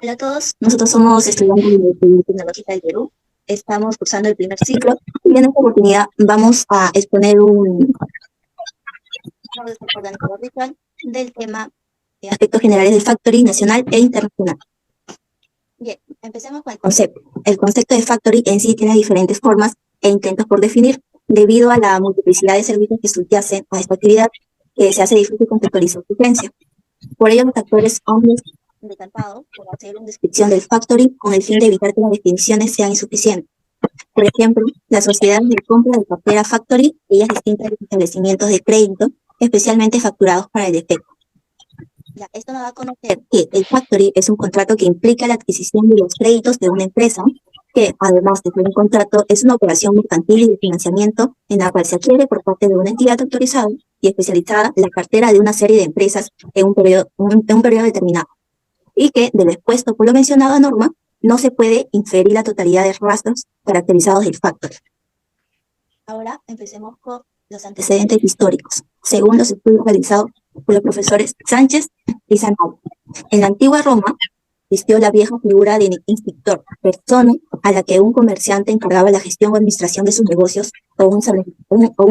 Hola a todos, nosotros somos estudiantes de Ingeniería Tecnológica del Perú. Estamos cursando el primer ciclo y en esta oportunidad vamos a exponer un orgánico ritual del tema de aspectos generales del factoring nacional e internacional. Bien, empecemos con el concepto. El concepto de factoring en sí tiene diferentes formas e intentos por definir, debido a la multiplicidad de servicios que subyacen a esta actividad, que se hace difícil contextualizar su frecuencia. Por ello, los actores han decantado por hacer una descripción del factoring con el fin de evitar que las definiciones sean insuficientes. Por ejemplo, las sociedades de compra de cartera factoring, ellas distintas de los establecimientos de crédito, especialmente facturados para el defecto. Ya, esto nos va a conocer que el factoring es un contrato que implica la adquisición de los créditos de una empresa, que además de ser un contrato, es una operación mercantil y de financiamiento en la cual se adquiere por parte de una entidad autorizada y especializada la cartera de una serie de empresas en un periodo determinado, y que, de lo expuesto por lo mencionado a norma, no se puede inferir la totalidad de rastros caracterizados del factor. Ahora empecemos con los antecedentes históricos, según los estudios realizados por los profesores Sánchez y Sanabria. En la antigua Roma existió la vieja figura de inspector, persona a la que un comerciante encargaba la gestión o administración de sus negocios o un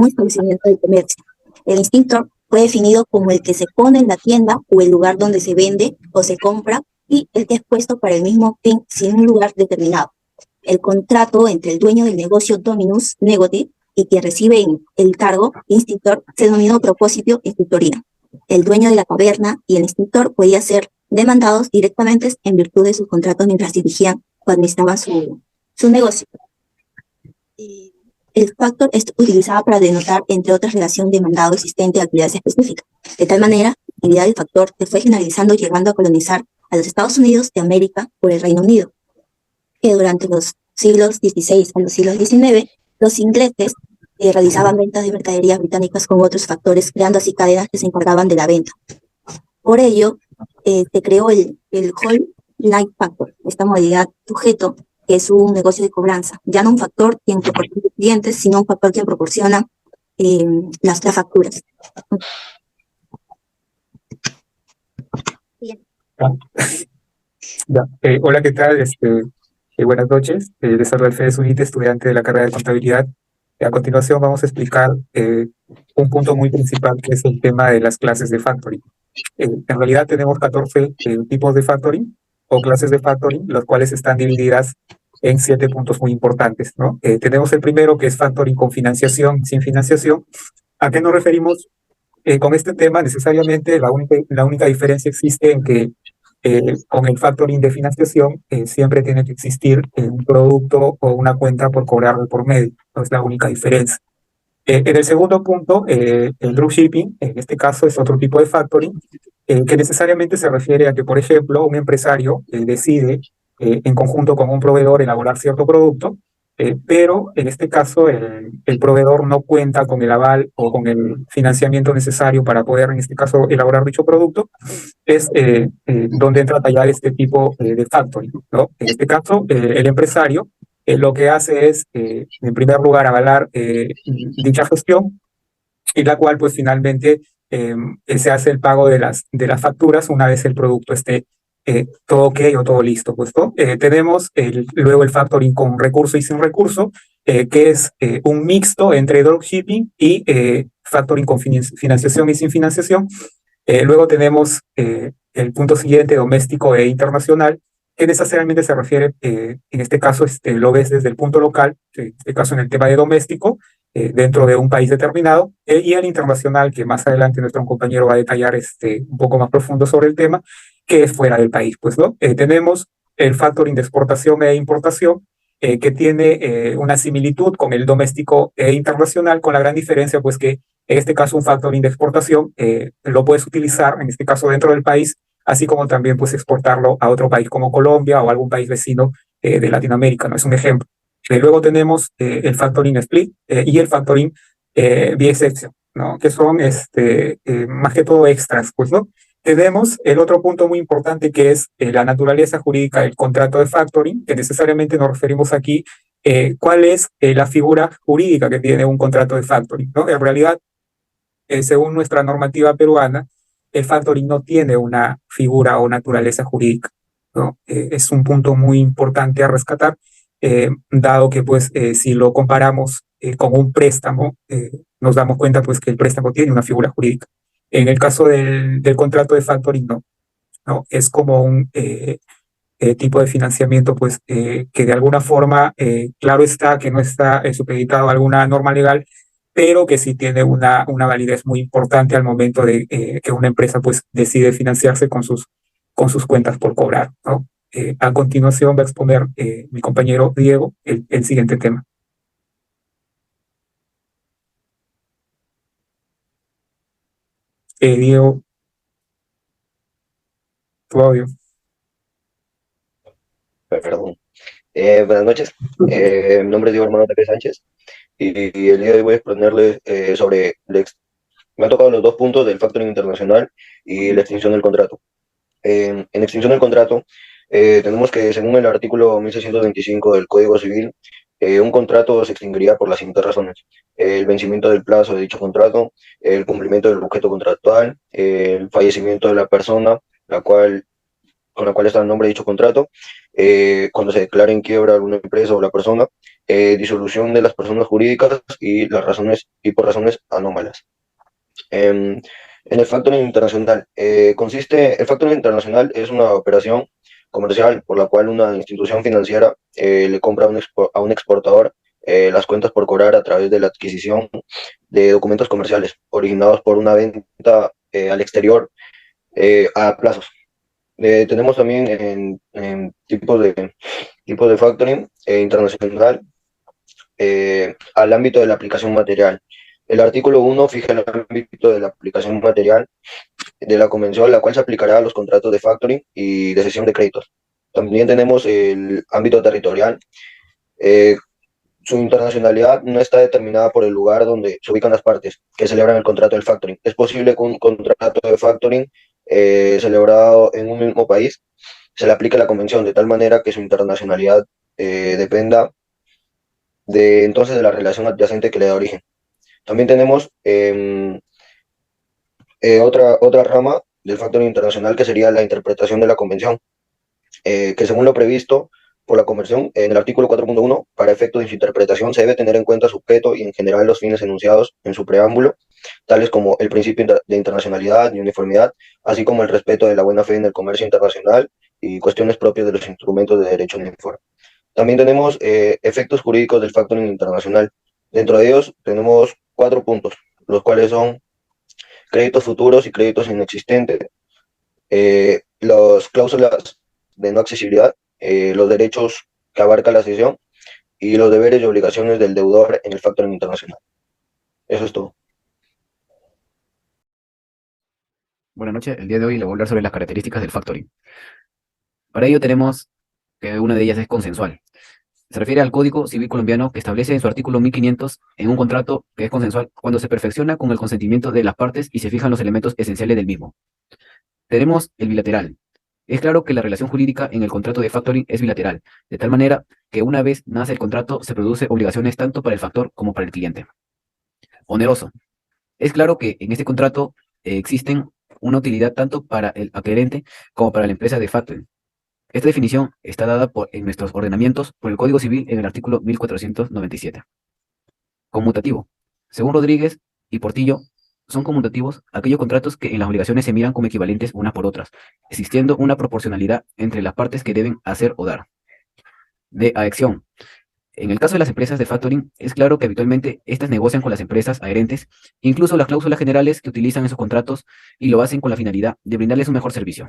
establecimiento de comercio. El inspector fue definido como el que se pone en la tienda o el lugar donde se vende o se compra, y el que es puesto para el mismo fin sin un lugar determinado. El contrato entre el dueño del negocio Dominus Negoti y quien recibe el cargo instructor se denominó propósito instructorina. El dueño de la taberna y el instructor podían ser demandados directamente en virtud de sus contratos mientras dirigían o administraban su negocio. El factor es utilizado para denotar, entre otras, relación demandado existente a actividades específicas. De tal manera, la actividad del factor se fue generalizando, llegando a colonizar a los Estados Unidos de América por el Reino Unido, que durante los siglos XVI a los siglos XIX, los ingleses realizaban ventas de mercaderías británicas con otros factores, creando así cadenas que se encargaban de la venta. Por ello, se creó el Whole Life Factor, esta modalidad sujeto, que es un negocio de cobranza, ya no un factor quien proporciona clientes, sino un factor quien proporciona las facturas. Ya. Hola, ¿qué tal? Buenas noches. Les saluda Alfredo Zunite, estudiante de la carrera de Contabilidad. A continuación vamos a explicar un punto muy principal, que es el tema de las clases de factoring. En realidad tenemos 14 tipos de factoring o clases de factoring, las cuales están divididas en 7 puntos muy importantes, ¿no? Tenemos el primero, que es factoring con financiación, sin financiación. ¿A qué nos referimos con este tema? Necesariamente la única diferencia existe en que con el factoring de financiación siempre tiene que existir un producto o una cuenta por cobrar de por medio. No es la única diferencia. En el segundo punto, el dropshipping, en este caso, es otro tipo de factoring que necesariamente se refiere a que, por ejemplo, un empresario decide en conjunto con un proveedor elaborar cierto producto, pero en este caso el proveedor no cuenta con el aval o con el financiamiento necesario para poder, en este caso, elaborar dicho producto. Es donde entra a tallar este tipo de factoring, ¿no? En este caso, el empresario lo que hace es, en primer lugar, avalar dicha gestión, y la cual, pues, finalmente se hace el pago de las facturas una vez el producto esté todo ok o todo listo, pues, ¿no? Tenemos luego el factoring con recurso y sin recurso, que es un mixto entre dropshipping y factoring con financiación y sin financiación. Luego tenemos el punto siguiente, doméstico e internacional, que necesariamente se refiere, en este caso, lo ves desde el punto local, en este caso en el tema de doméstico, dentro de un país determinado, y el internacional, que más adelante nuestro compañero va a detallar un poco más profundo sobre el tema, que es fuera del país, pues, ¿no? Tenemos el factoring de exportación e importación, que tiene una similitud con el doméstico e internacional, con la gran diferencia, pues, que en este caso un factoring de exportación lo puedes utilizar, en este caso, dentro del país, así como también puedes exportarlo a otro país como Colombia o algún país vecino de Latinoamérica, ¿no? Es un ejemplo. Luego tenemos el factoring split y el factoring vía exception, ¿no? Que son más que todo extras, pues, ¿no? Tenemos el otro punto muy importante, que es la naturaleza jurídica del contrato de factoring, que necesariamente nos referimos aquí cuál es la figura jurídica que tiene un contrato de factoring, ¿no? En realidad, según nuestra normativa peruana, el factoring no tiene una figura o naturaleza jurídica. ¿no? Es un punto muy importante a rescatar, dado que pues si lo comparamos con un préstamo, nos damos cuenta pues que el préstamo tiene una figura jurídica. En el caso del contrato de factoring, no, ¿no? Es como un tipo de financiamiento pues que de alguna forma, claro está que no está supeditado a alguna norma legal, pero que sí tiene una validez muy importante al momento de que una empresa pues decide financiarse con sus cuentas por cobrar, ¿no? A continuación va a exponer mi compañero Diego el siguiente tema. Diego, tu audio. Perdón. Buenas noches. Mi nombre es Diego Hermano Tapia Sánchez y el día de hoy voy a exponerles sobre me ha tocado los dos puntos del factoring internacional y la extinción del contrato. En extinción del contrato, tenemos que, según el artículo 1625 del Código Civil, un contrato se extinguiría por las siguientes razones: el vencimiento del plazo de dicho contrato, el cumplimiento del objeto contractual, el fallecimiento de la persona con la cual está el nombre de dicho contrato, cuando se declare en quiebra alguna empresa o la persona, disolución de las personas jurídicas y por razones anómalas. En el factoring internacional, el factoring internacional es una operación comercial por la cual una institución financiera le compra a un exportador las cuentas por cobrar a través de la adquisición de documentos comerciales originados por una venta al exterior a plazos. Tenemos también en tipos de factoring internacional al ámbito de la aplicación material. El artículo 1 fija el ámbito de la aplicación material de la convención, la cual se aplicará a los contratos de factoring y de cesión de créditos. También tenemos el ámbito territorial. Eh, Su internacionalidad no está determinada por el lugar donde se ubican las partes que celebran el contrato del factoring. Es posible que un contrato de factoring celebrado en un mismo país se le aplique la convención de tal manera que su internacionalidad dependa de entonces de la relación adyacente que le da origen. También tenemos otra rama del factoring internacional que sería la interpretación de la convención, que según lo previsto por la Convención en el artículo 4.1, para efectos de su interpretación se debe tener en cuenta su objeto y en general los fines enunciados en su preámbulo, tales como el principio de internacionalidad y uniformidad, así como el respeto de la buena fe en el comercio internacional y cuestiones propias de los instrumentos de derecho uniforme. También tenemos efectos jurídicos del factoring internacional. Dentro de ellos tenemos 4 puntos, los cuales son créditos futuros y créditos inexistentes, las cláusulas de no accesibilidad, los derechos que abarca la cesión y los deberes y obligaciones del deudor en el factoring internacional. Eso es todo. Buenas noches, el día de hoy le voy a hablar sobre las características del factoring. Para ello tenemos que una de ellas es consensual. Se refiere al Código Civil colombiano que establece en su artículo 1500 en un contrato que es consensual cuando se perfecciona con el consentimiento de las partes y se fijan los elementos esenciales del mismo. Tenemos el bilateral. Es claro que la relación jurídica en el contrato de factoring es bilateral, de tal manera que una vez nace el contrato se produce obligaciones tanto para el factor como para el cliente. Oneroso. Es claro que en este contrato existen una utilidad tanto para el adquirente como para la empresa de factoring. Esta definición está dada en nuestros ordenamientos por el Código Civil en el artículo 1497. Conmutativo. Según Rodríguez y Portillo, son conmutativos aquellos contratos que en las obligaciones se miran como equivalentes unas por otras, existiendo una proporcionalidad entre las partes que deben hacer o dar. De adhesión. En el caso de las empresas de factoring, es claro que habitualmente estas negocian con las empresas adherentes, incluso las cláusulas generales que utilizan en sus contratos, y lo hacen con la finalidad de brindarles un mejor servicio.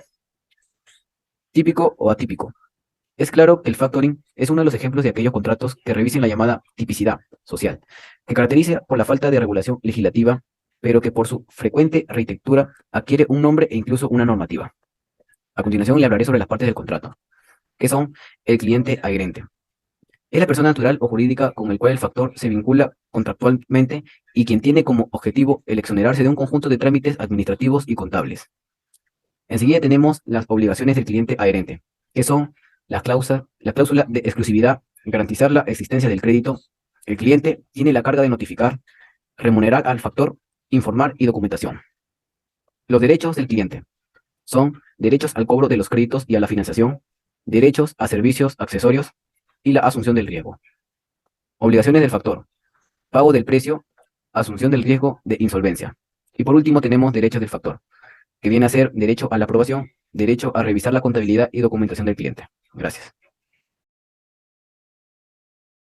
Típico o atípico. Es claro que el factoring es uno de los ejemplos de aquellos contratos que revisen la llamada tipicidad social, que caracteriza por la falta de regulación legislativa, pero que por su frecuente arquitectura adquiere un nombre e incluso una normativa. A continuación le hablaré sobre las partes del contrato, que son el cliente adherente. Es la persona natural o jurídica con el cual el factor se vincula contractualmente y quien tiene como objetivo el exonerarse de un conjunto de trámites administrativos y contables. Enseguida tenemos las obligaciones del cliente adherente, que son la cláusula de exclusividad, garantizar la existencia del crédito. El cliente tiene la carga de notificar, remunerar al factor, informar y documentación. Los derechos del cliente son derechos al cobro de los créditos y a la financiación, derechos a servicios accesorios y la asunción del riesgo. Obligaciones del factor, pago del precio, asunción del riesgo de insolvencia. Y por último tenemos derechos del factor, que viene a ser derecho a la aprobación, derecho a revisar la contabilidad y documentación del cliente. Gracias.